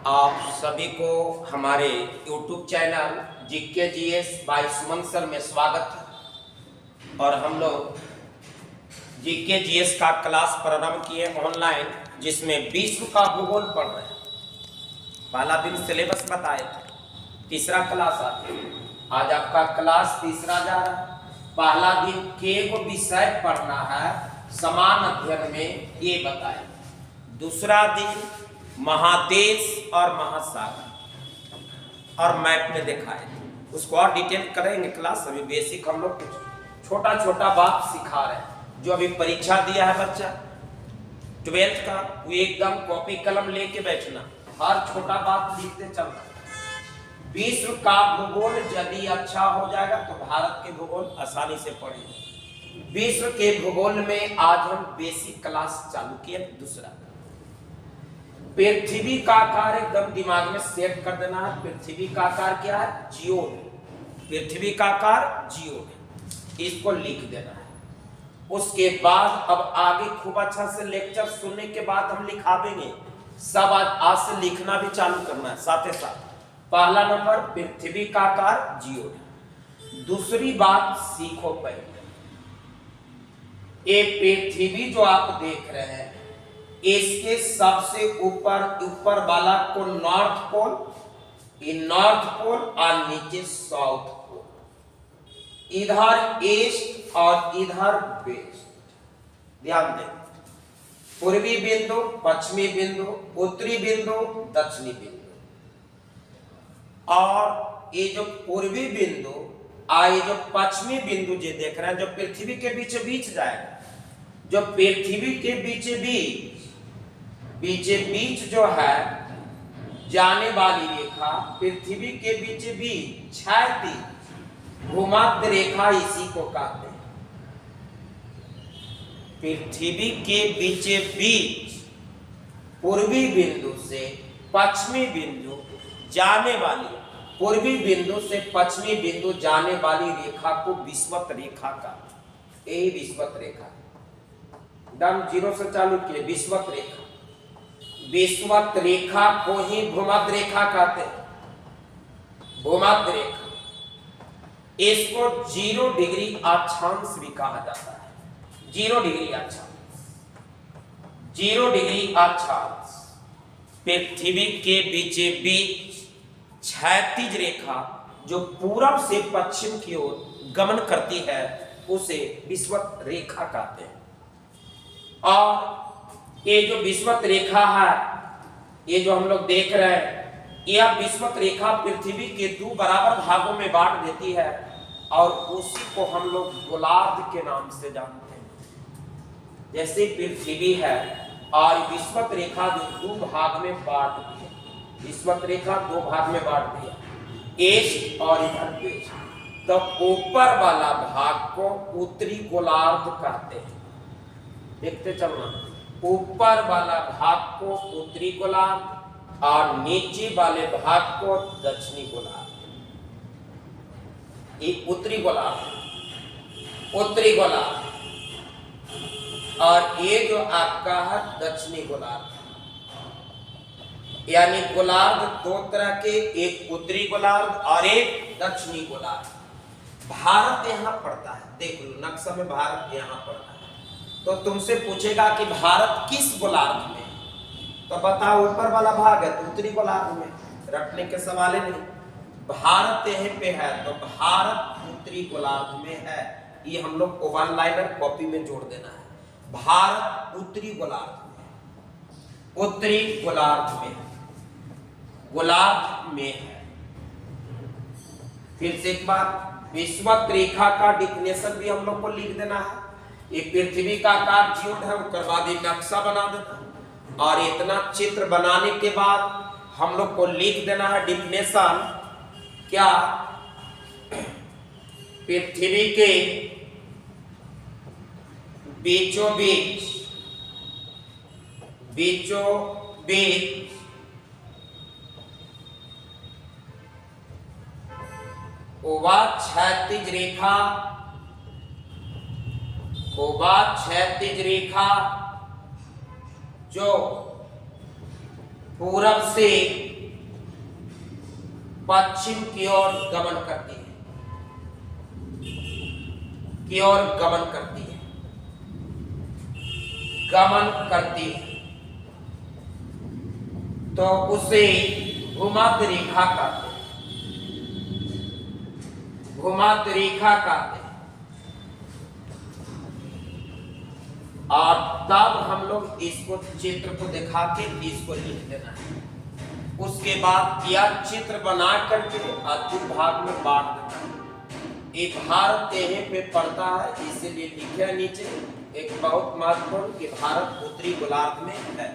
आप सभी को हमारे YouTube channel GK GS bye सुमन सर में स्वागत है। और हम लोग जीके जीएस का क्लास प्रारंभ किए ऑनलाइन, जिसमें विश्व का भूगोल पढ़ रहे हैं। पहला दिन सिलेबस बताए थे, तीसरा क्लास आज आपका क्लास तीसरा जा रहा है। पहला दिन केवल विषय पढ़ना है, समान अध्ययन में ये बताए। दूसरा दिन महादेश और महासागर और मैप में दिखाए, उसको और डिटेल करेंगे क्लास। अभी बेसिक हम लोग कुछ छोटा छोटा बात सिखा रहे हैं। जो अभी परीक्षा दिया है बच्चा 12th का, वो एकदम कॉपी कलम लेके बैठना, हर छोटा बात लिखते चलना। विश्व का भूगोल यदि अच्छा हो जाएगा तो भारत के भूगोल आसानी से पढ़ेंगे। विश्व के भूगोल में आज हम बेसिक क्लास चालू किए। दूसरा, पृथ्वी का आकार एकदम दिमाग में सेट कर देना है। पृथ्वी का आकार क्या है? जियोड। पृथ्वी का आकार जियोड, इसको लिख देना है। उसके बाद अब आगे खूब अच्छा से लेक्चर सुनने के बाद हम लिखावेंगे। सब आज से लिखना भी चालू करना है साथ ही साथ। पहला नंबर पृथ्वी का आकार जियोड। दूसरी बात सीखो पहले, ये पृथ्वी जो आप देख रहे हैं, इसके सबसे ऊपर वाला को नॉर्थ पोल, ये नॉर्थ पोल और नीचे साउथ पोल। इधर ईस्ट और इधर वेस्ट। ध्यान दें, पूर्वी बिंदु, पश्चिमी बिंदु, उत्तरी बिंदु, दक्षिणी बिंदु। और ये जो पूर्वी बिंदु और ये जो पश्चिमी बिंदु जो देख रहे हैं, जो पृथ्वी के बीच बीच जाएगा, जो पृथ्वी के बीच बीच जो है जाने वाली रेखा, पृथ्वी के बीच बीच क्षैतिज भूमध्य रेखा, इसी को कहते हैं। पृथ्वी के बीच बीच पूर्वी बिंदु से पश्चिमी बिंदु जाने वाली, पूर्वी बिंदु से पश्चिमी बिंदु जाने वाली रेखा को विषुवत रेखा का, यही विषुवत रेखा दम जीरो से चालू किए। विषुवत रेखा, विषुवत रेखा को ही भूमध्य रेखा कहते हैं। भूमध्य रेखा, इसको 0 डिग्री अक्षांश भी कहा जाता है। 0 डिग्री अक्षांश, 0 डिग्री अक्षांश पृथ्वी के बीच बीच क्षैतिज रेखा जो पूरब से पश्चिम की ओर गमन करती है, उसे विषुवत रेखा कहते हैं। और ये जो विषुवत रेखा है, ये जो हम लोग देख रहे हैं, यह विषुवत रेखा पृथ्वी के 2 बराबर भागों में बांट देती है, और उसी को हम लोग गोलार्ध के नाम से जानते हैं। जैसे पृथ्वी है और विषुवत रेखा जो 2 भाग में बांट दी है, विषुवत रेखा 2 भाग में बांट दिया, ईस्ट और इधर वेस्ट। तो ऊपर वाला भाग को उत्तरी गोलार्ध कहते हैं। देखते चलना, ऊपर वाला भाग को उत्तरी गोलार्ध और नीचे वाले भाग को दक्षिणी गोलार्ध। ये उत्तरी गोलार्ध, उत्तरी गोलार्ध, और ये जो आपका है दक्षिणी गोलार्ध। यानी गोलार्ध 2 तरह के, एक उत्तरी गोलार्ध और एक दक्षिणी गोलार्ध। भारत यहाँ पड़ता है, देख लो नक्शा में भारत यहाँ पड़ता है। तो तुमसे पूछेगा कि भारत किस गोलार्ध में, तो बताओ ऊपर वाला भाग है तो उत्तरी गोलार्ध में, रटने के सवाल ही नहीं। भारत यहीं पे है तो भारत उत्तरी गोलार्ध में है। ये हम लोग को 1 लाइनर कॉपी में जोड़ देना है। भारत उत्तरी गोलार्ध में, उत्तरी गोलार्ध में, गोलार्ध में है। फिर से एक बार, विषुवत रेखा का डिफिनेशन भी हम लोग को लिख देना है। ये पृथ्वी का आकार जियोड है, उसके बाद ये नक्शा बना देना, और इतना चित्र बनाने के बाद हम लोग को लिख देना है डिफिनेशन। क्या? पृथ्वी के बीचों बीच, बीचों बीच वह क्षैतिज रेखा, क्षैतिज रेखा जो पूरब से पश्चिम की ओर गमन करती है, की ओर गमन करती है, गमन करती है, तो उसे भूमध्य रेखा कहते हैं, भूमध्य रेखा कहते हैं। और तब हम लोग इसको चित्र को दिखा के इसको लिख देना है। उसके बाद यह चित्र बना करके दो भाग में बांट देना है। ये भारत यहीं पे पड़ता है, इसीलिए लिखे नीचे एक बहुत महत्वपूर्ण कि भारत उत्तरी गोलार्ध में है।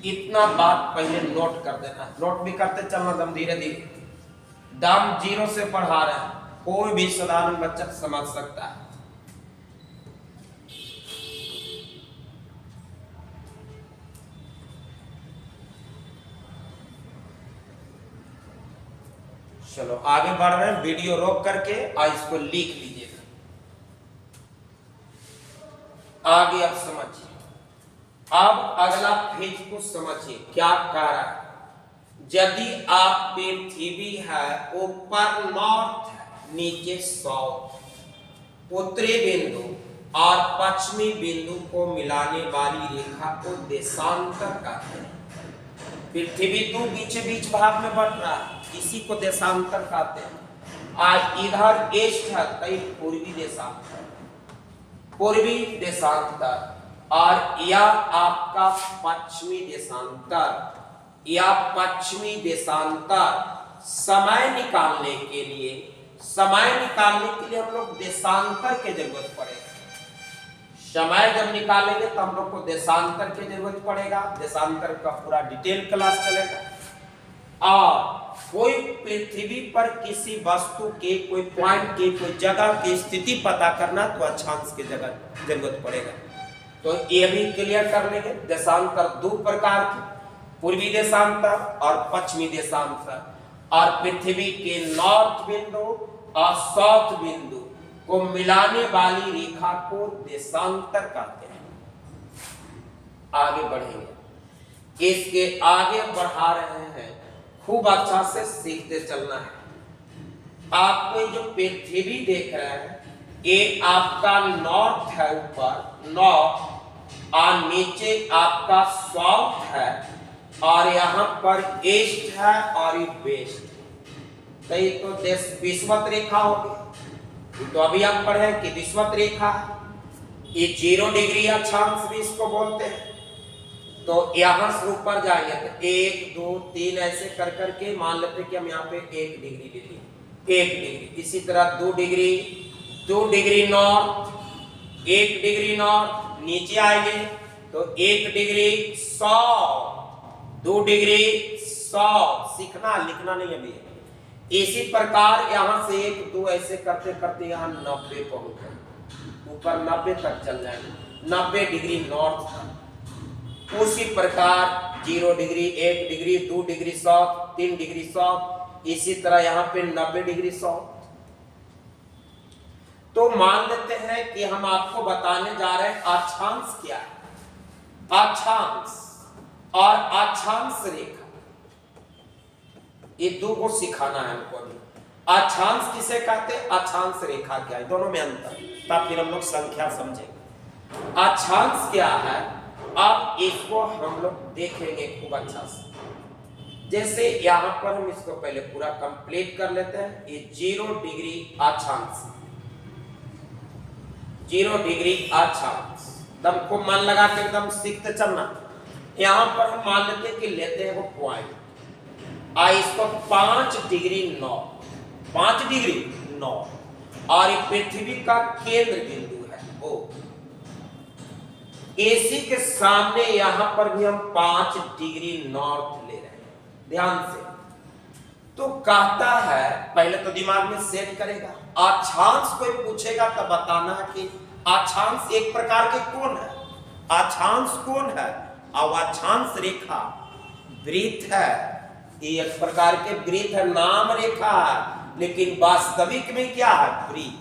इतना बात पहले नोट कर देना है, नोट भी करते चलना दम धीरे धीरे। दम 0 से पढ़ा रहे हैं, कोई भी साधारण बच्चा समझ सकता है। चलो आगे बढ़ रहे हैं, वीडियो रोक करके और इसको लिख लीजिएगा। आगे अब समझिए, अब अगला पेज को समझिए क्या कह रहा है। यदि आप पृथ्वी है ऊपर नॉर्थ है, नीचे साउथ, उत्तरी बिंदु और पश्चिमी बिंदु को मिलाने वाली रेखा को देशांतर कहते हैं। पृथ्वी तो बीच बीच भाग में बढ़ रहा है, इसी को देशांतर कहते हैं। आज इधर ईस्ट है, कई पूर्वी देशांतर, पूर्वी देशांतर, और यह आपका पश्चिमी देशांतर, या पश्चिमी देशांतर। समय निकालने के लिए, समय निकालने के लिए हम लोग देशांतर की जरूरत पड़ेगा। समय जब निकालेंगे तो हम लोग को देशांतर की जरूरत पड़ेगा। देशांतर का पूरा डिटेल क्लास चलेगा। और कोई पृथ्वी पर किसी वस्तु के, कोई पॉइंट के, कोई जगह की स्थिति पता करना तो अक्षांश की जगह जरूरत पड़ेगा। तो ये भी क्लियर कर लेंगे। देशांतर दो प्रकार के, पूर्वी देशांतर और पश्चिमी देशांतर। और पृथ्वी के नॉर्थ बिंदु और साउथ बिंदु को मिलाने वाली रेखा को देशांतर कहते हैं। आगे बढ़ेंगे, इसके आगे बढ़ा रहे हैं, खूब अच्छा से सीखते चलना है। आपको जो पृथ्वी देख रहे हैं, ये आपका नॉर्थ है, ऊपर नॉर्थ, और नीचे आपका साउथ है, और यहाँ पर ईस्ट है और ये वेस्ट। तो ये तो विषुवत रेखा होगी। तो अभी आप पढ़े कि विषुवत रेखा, ये 0 डिग्री अक्षांश भी इसको बोलते हैं। तो यहां से ऊपर जाएंगे तो 1 2 3 ऐसे कर करके मान लेते कि हम यहाँ पे 1 डिग्री ले लिए, 1 डिग्री। इसी तरह 2 डिग्री नॉर्थ, 1 डिग्री नॉर्थ। नीचे आएंगे तो 1 डिग्री साउथ, 2 डिग्री साउथ। सीखना, लिखना नहीं अभी। इसी प्रकार यहां से 1 2 ऐसे करते करते यहाँ 90 पहुंच गए, ऊपर 90 तक चल जाएंगे, 90 डिग्री नॉर्थ था। उसी प्रकार 0 degree, 1 degree, 2 degree south, 3 degree south, इसी तरह यहाँ पे 90 डिग्री साउथ। तो मान लेते हैं कि हम आपको बताने जा रहे हैं अक्षांश क्या है। अक्षांश और अक्षांश रेखा, ये दो को सिखाना है हमको अभी। अक्षांश किसे कहते हैं, अक्षांश रेखा क्या है, दोनों में अंतर, तब फिर हम लोग संख्या समझेंगे। अक्षांश क्या है, अब इसको हम लोग देखेंगे खूब अच्छा से। जैसे यहां पर हम इसको पहले पूरा कंप्लीट कर लेते हैं। ये 0 डिग्री अक्षांश, 0 डिग्री अक्षांश। दम को मन लगा के एकदम सीखते चलना। यहां पर हम मान लेते हैं कि लेते हैं वो पॉइंट, इसको 5 डिग्री 9, 5 डिग्री 9, और ये पृथ्वी का केंद्र बिंदु है वो। एसी के सामने यहां पर भी हम 5 डिग्री नॉर्थ ले रहे हैं, ध्यान से। तो कहता है, पहले तो दिमाग में सेट करेगा। अक्षांश कोई पूछेगा तो बताना कि अक्षांश एक प्रकार के कौन है, अक्षांश कौन है। और अक्षांश रेखा वृत्त है, ये एक प्रकार के वृत्त है, नाम रेखा है, लेकिन वास्तविक में क्या है, वृत्त।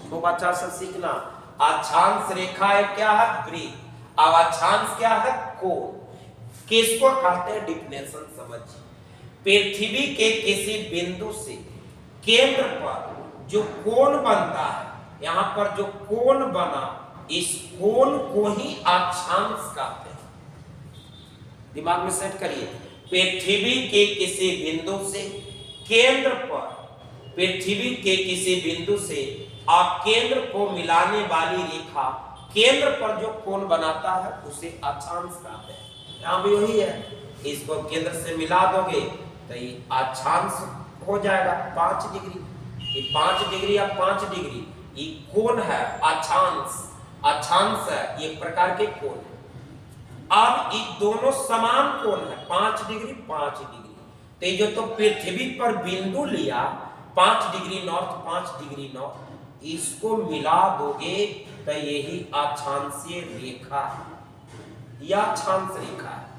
तो अच्छा से सीखना, अक्षांश रेखा है क्या है, वृत्त। अब अक्षांश क्या है, कोण। किसको कहते हैं, डिफिनेशन समझिए। पृथ्वी के किसी बिंदु से केंद्र पर जो कोण बनता है, यहां पर जो कोण बना, इस कोण को ही अक्षांश कहते हैं। दिमाग में सेट करिए, पृथ्वी के किसी बिंदु से केंद्र पर, पृथ्वी के किसी बिंदु से केंद्र को मिलाने वाली रेखा, केंद्र पर जो कोण बनाता है उसे अक्षांश कहते हैं। यहां भी वही है, इसको केंद्र से मिला दोगे तो ये अक्षांश हो जाएगा 5 डिग्री। ये 5 डिग्री या 5 डिग्री ये कोण है, अक्षांश, अक्षांश है, एक प्रकार के कोण है। अब ये दोनों समान कोण है, 5 डिग्री 5 डिग्री। तो ये जो तो पृथ्वी पर बिंदु लिया 5 डिग्री नॉर्थ 5 डिग्री नॉर्थ, इसको मिला दोगे तो यही अक्षांशीय रेखा है, यह अक्षांश रेखा है।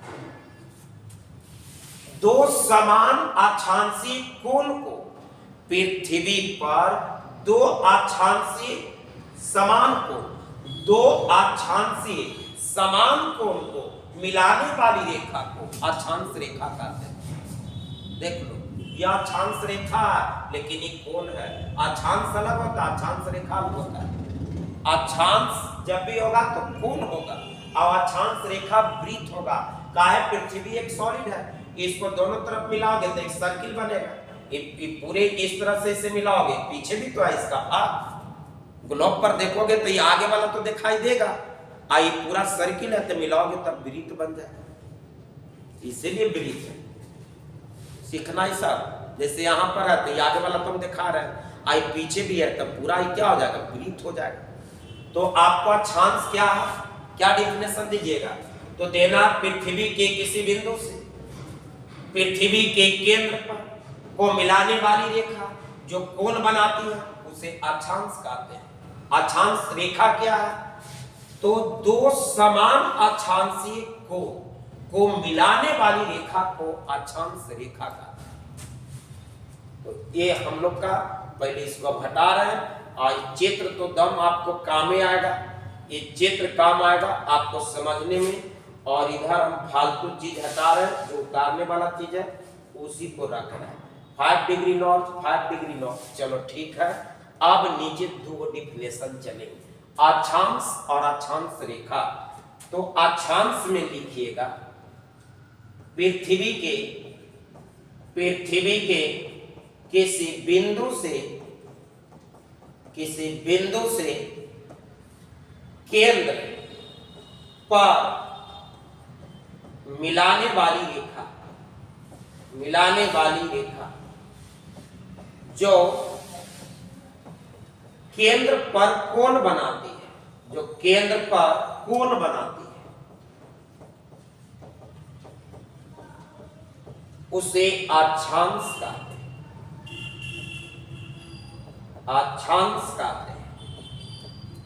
दो समान अक्षांशीय कोण को पृथ्वी पर, दो अक्षांशीय समान कोण, दो अक्षांशीय समान कोण को मिलाने वाली रेखा को अक्षांश रेखा कहते हैं। देख लो, यह अक्षांश रेखा है लेकिन ये कोण है। अक्षांश अलग होता है, अक्षांश रेखा अलग होता है। अक्षांश जब भी होगा तो कोण होगा और अक्षांश रेखा वृत्त होगा। काहे? पृथ्वी एक सॉलिड है, इसको दोनों तरफ मिलाओगे तो एक सर्किल बनेगा। ये पूरे इस तरह से इसे मिलाओगे, पीछे भी तो है इसका ग्लोब पर देखोगे तो ये आगे वाला तो दिखाई देगा, ये पूरा सर्किल है तो मिलाओगे तब वृत्त बन जाएगा। इसीलिए वृत्त है, सीखना ही सब। जैसे यहाँ पर है तो आगे वाला तुम दिखा रहे हैं, आई पीछे भी है तब पूरा ही क्या हो जाएगा, वृत्त हो जाएगा। तो आपको अक्षांश क्या है, क्या डिफिनेशन दीजिएगा? तो देना पृथ्वी के किसी बिंदु से पृथ्वी के केंद्र पर को मिलाने वाली रेखा जो कोण बनाती है उसे अक्षांश कहते हैं। अक्षांश रेखा क्या है? तो दो समान अक्षांशीय कोण को मिलाने वाली रेखा को अक्षांश रेखा कहते हैं। तो ये हम लोग का पहले इसको हटा रहे हैं, और चित्र तो दम आपको काम में आएगा, ये चित्र काम आएगा आपको समझने में। और इधर हम फालतू चीज हटा रहे हैं, जो उतारने वाला चीज है उसी को रख रहे हैं। 5 डिग्री नॉर्थ 5 डिग्री नॉर्थ, चलो ठीक है। अब नीचे दो डिफिनेशन चलेंगे, अक्षांश और अक्षांश रेखा। तो अक्षांश में लिखिएगा पृथ्वी के किसी बिंदु से केंद्र पर मिलाने वाली रेखा जो केंद्र पर कोण बनाती है, जो केंद्र पर कोण बनाती है उसे अक्षांश कहते हैं। अक्षांश कहते हैं।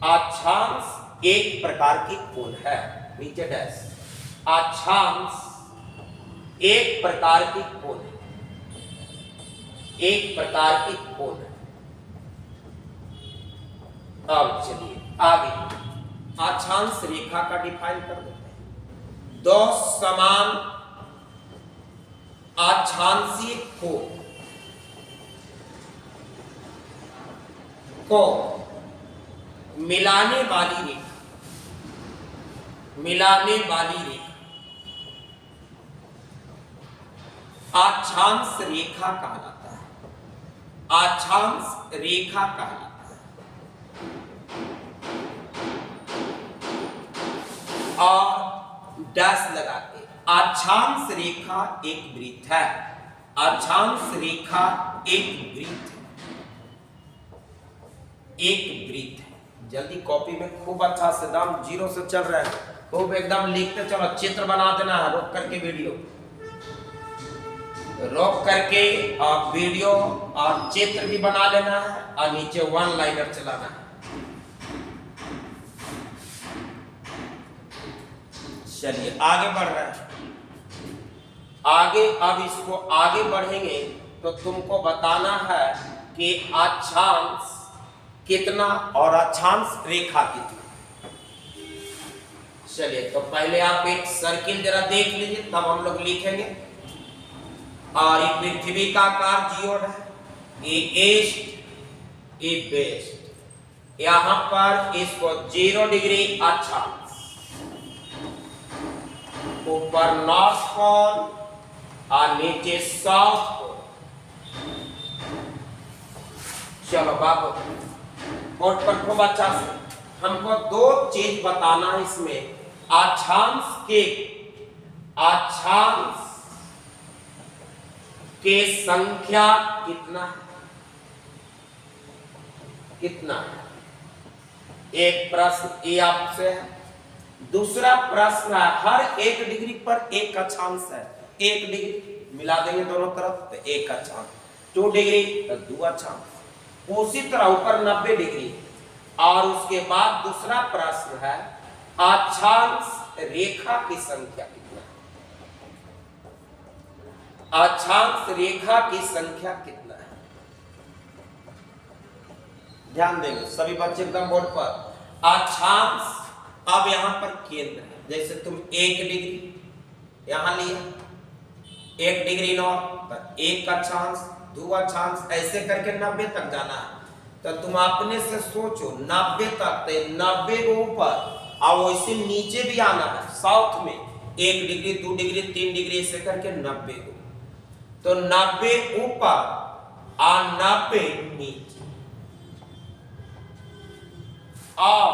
अक्षांश एक प्रकार की कोण है, नीचे डैश। अक्षांश एक प्रकार की कोण है, एक प्रकार की कोण है। अब चलिए आगे अक्षांश रेखा का डिफाइन कर देते हैं। दो समान अक्षांशीय कोण को मिलाने वाली रेखा अक्षांश रेखा कहलाता है। अक्षांश रेखा कहलाता है। और डैश लगा के, अक्षांश रेखा एक वृत्त है। अक्षांश रेखा एक वृत्त है, एक वृत्त है। जल्दी कॉपी में खूब अच्छा से दाम 0 से चल रहा है, खूब एकदम लिखते चलो। चित्र बना देना है, रोक करके वीडियो रोक करके और वीडियो और चित्र भी बना लेना है, और नीचे 1 लाइनर चलाना है। चलिए आगे बढ़ रहे हैं। आगे अब इसको आगे बढ़ेंगे तो तुमको बताना है कि अक्षांश कितना और अक्षांश रेखा कितना। चलिए तो पहले आप एक सर्किल जरा देख लीजिए, तब हम लोग लिखेंगे। और ये पृथ्वी का आकार जीरो है, ये ईस्ट ये वेस्ट। यहां पर इसको 0 डिग्री अक्षांश, ऊपर नॉर्थ पोल और नीचे साउथ पोल। चलो बाबू बोर्ड पर खूब अच्छा से हमको दो चीज बताना है इसमें। अक्षांश के संख्या कितना है, कितना है? एक प्रश्न ये आपसे है। दूसरा प्रश्न है हर 1 डिग्री पर एक अक्षांश है। 1 डिग्री मिला देंगे दोनों तरफ तो एक अक्षांश, 2 डिग्री तो 2 अक्षांश। उसी तरह ऊपर 90 डिग्री। और उसके बाद दूसरा प्रश्न है अक्षांश रेखा की संख्या कितना है? अक्षांश रेखा की संख्या कितना है? ध्यान देंगे सभी बच्चे एकदम बोर्ड पर। अक्षांश अब यहां पर केंद्र है, जैसे तुम 1 डिग्री यहां लिया, 1 डिग्री नॉर्थ पर एक अक्षांश 2 अक्षांश, ऐसे करके 90 तक जाना है। तो तुम अपने से सोचो 90 तक, 90 को ऊपर और वैसे नीचे भी आना है साउथ में 1 डिग्री 2 डिग्री 3 डिग्री ऐसे करके 90 को। तो 90 ऊपर और 90 नीचे और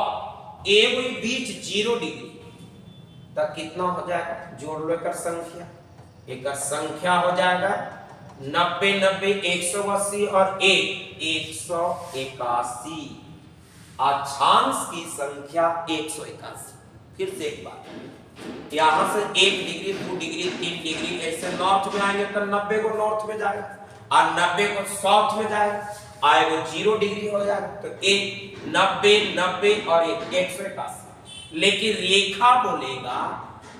ए वही बीच 0 डिग्री तक कितना हो जाएगा? जोड़ लो एक संख्या, एक संख्या हो जाएगा 90 90 180 और 181। अक्षांश की संख्या 181। फिर से एक बात, यहां से 1 डिग्री 2 डिग्री 3 डिग्री ऐसे नॉर्थ में आएंगे तो 90 को नॉर्थ में जाएगा और 90 को साउथ में जाएगा, आएगा 0 डिग्री हो जाएगा। तो 90 90 और 181। लेकिन रेखा बोलेगा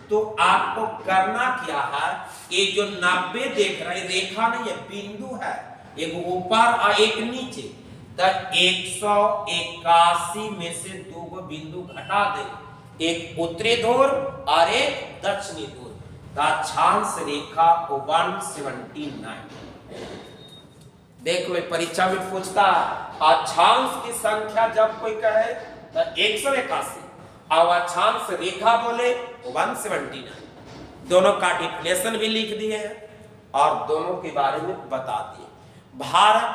तो आपको करना क्या है, ये जो 90 देख रहे रेखा नहीं है, बिंदु है, एक ऊपर और एक नीचे। तो 181 में से 2 को बिंदु घटा दे, एक उत्तरी ध्रुव और एक दक्षिणी ध्रुव। अक्षांश रेखा 179। देख लो परीक्षा में पूछता अक्षांश की संख्या जब कोई कहे तो 181 और अक्षांश रेखा बोले 179। दोनों का डिफिनेशन भी लिख दिए हैं और दोनों के बारे में बता दिए। भारत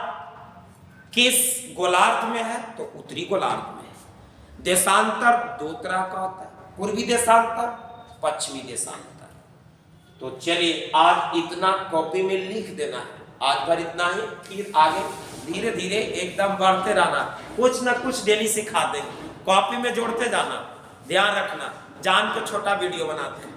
किस गोलार्ध में है? तो उत्तरी गोलार्ध में है। देशांतर 2 तरह का होता है, पूर्वी देशांतर, पश्चिमी देशांतर। तो चलिए आज इतना कॉपी में लिख देना है, आज भर इतना ही, फिर आगे धीरे धीरे एकदम बढ़ते रहना, कुछ ना कुछ डेली सिखा देंगे, कॉपी में जोड़ते जाना। ध्यान रखना, जान के छोटा वीडियो बनाते हैं।